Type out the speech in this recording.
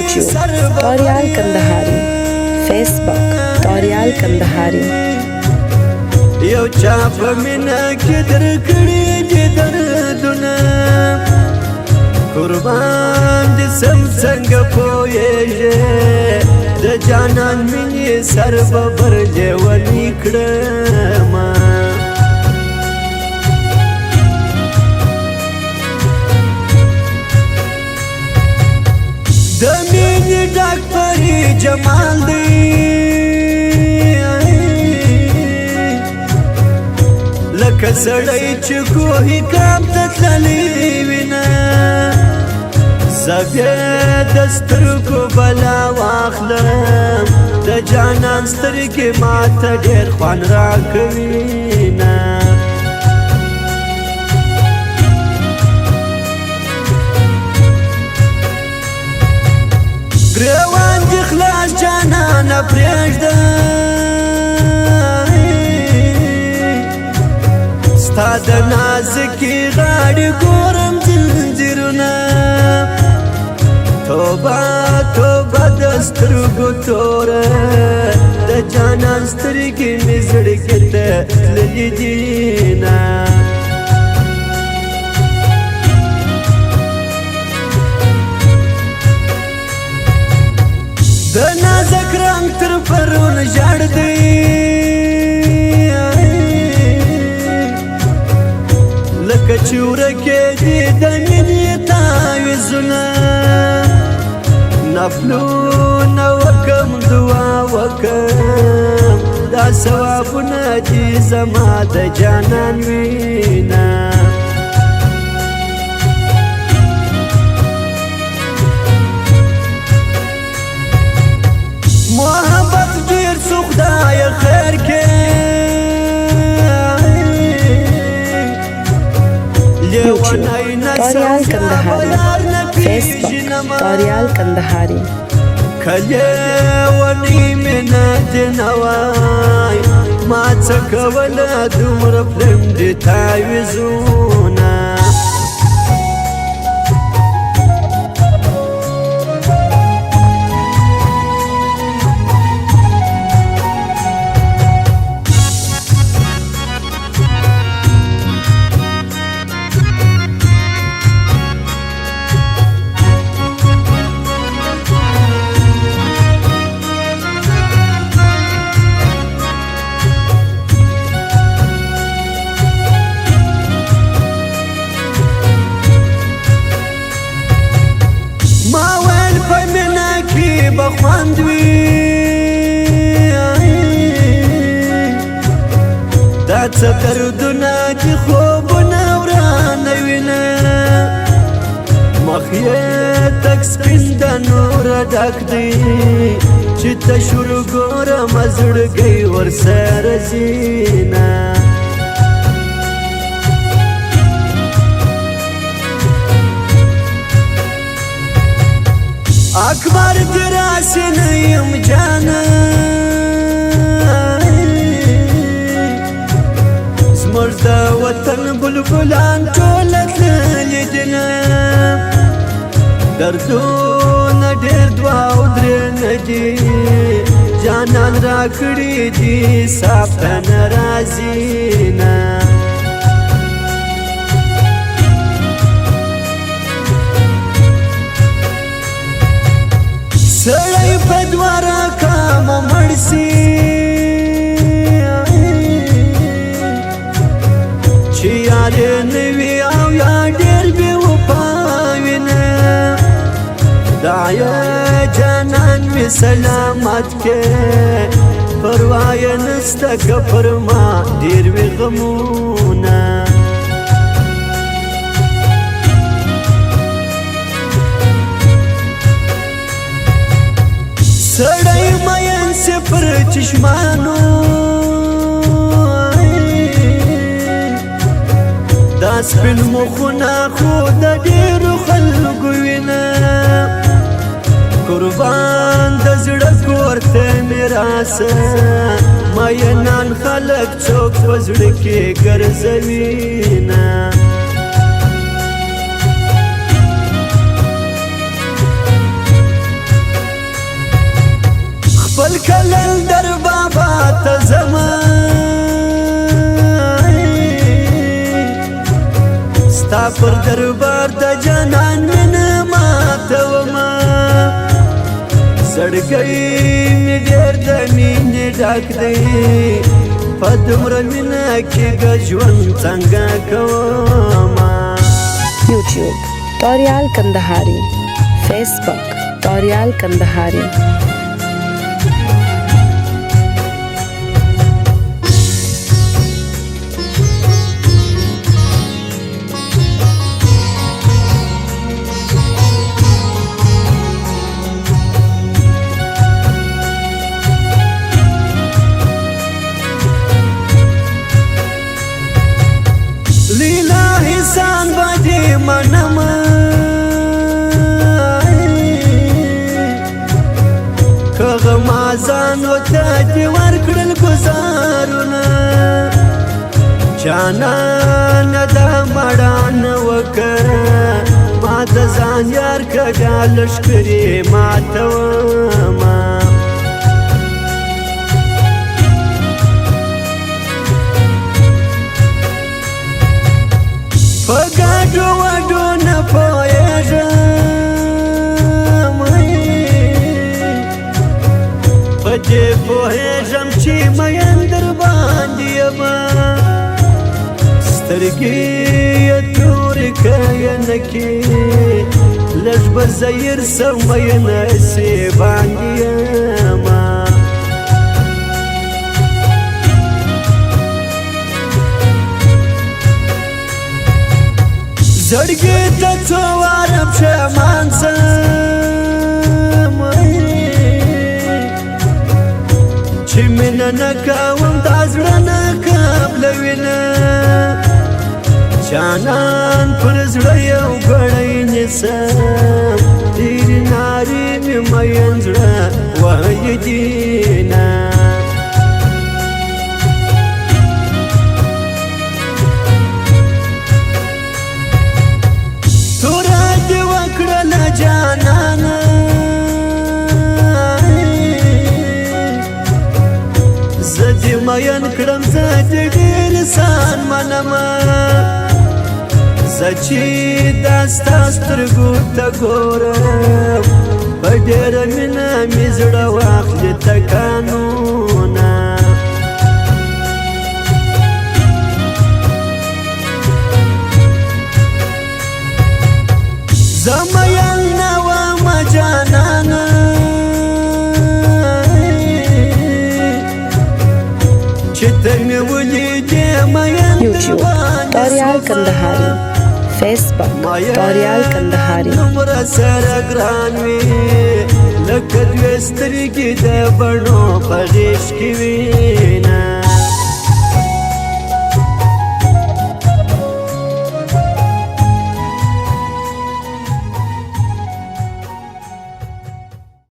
YouTube Torial Kandahari, Facebook Torial Kandahari. یو چا په مینا کې درکړي دي دردونه قربان دي سم څنګه پوهېږې د جانان مینې سر به برجولي کړمه د مینې ډاکټري جمال دی لکه سړی چې کوهي کام ته تللی وینه زه بیا د سترګو بلا واخلم د جانان سترګې ماته ډېر خوند راکوینه ګریوان دې خلاص جانانه پرېږده ستا د نازکې غاړې ګورم ځنځیرونه توبه توبه د سترګو توره د جانان سترګې مې زړګي ته تللي دینه د نازک رنګ تر پرونه ژړ دی لکه چې ورکې دي د مینې تعویضونه نفلونه وکم دعا وکم دا ثوابونه دي زما د جانان وینه محبت ډېر څو خدایه خیر کې Torial Kandahari, Facebook Torial Kandahari. کلیونی مینه دې نوای ما څه کوله دومره پلم دې تعویضونه بخواند وی دا څه دردونه چې خوبونه ورانه وینه مخ یې تک سپین د نوره ډک دی چې تشور ګورم زړګی ورسره ځینه اکبر دراسي نه یم جانه زموږ د وطن بلبلان ټول تللي دینه دردونه ډېر دوه او درې نه دي جانان راکړي دي صاف ته نه راځي نه سړی په دواره کامه مړ سي چې یار یې نه وي او یا ډېر بې وفا وینه دا یې جانان مې سلامت کې پروا یې نسته که پر ما ډېر وي غمونه سړی مین سي پر چشمانو دا سپین مخونه خو د ډېرو خلکو وینه قربان د زړه کور ته مې راسه مینان خلک څوک په زړه کې ګرځوینه کلل در بابا تزمان ستا پر دربار د جانان مینه ماتوما زړګی مې ډېر د مینې ډک دی په دومره مینه کې ژوند څنګه کومه YouTube Torial Kandahari. Facebook Torial Kandahari. Lillahi san badi manama Kagmazan wata diwar kudal guzaruna Janana da marana wakara Mata zan yar kaga lashkari matawama Pagado wado na poejam Pade poejam chi mayan darbandi ama Stargi aturi kayanaki Lash bazayir samayana se bandi ama زړګي ته څوارم شمان سم چې مینه نه کوم دا زړه نه قبلوینه جانان پر زړه یو غړی نیسم ډېر ناري مې مین زړه وایي دینه جانانا زدی مین کرم زدی دیر سان منما زچی داستا سترگو تا گورم بدیر منا میزڑ واخلی تکانونا زمین نوام جانانا چتمی ولی دی مین YouTube Torial Kandahari. Facebook Torial Kandahari. نمر سر گرانوی لکه دوی سترګې د بڼو په غیږ کې وینه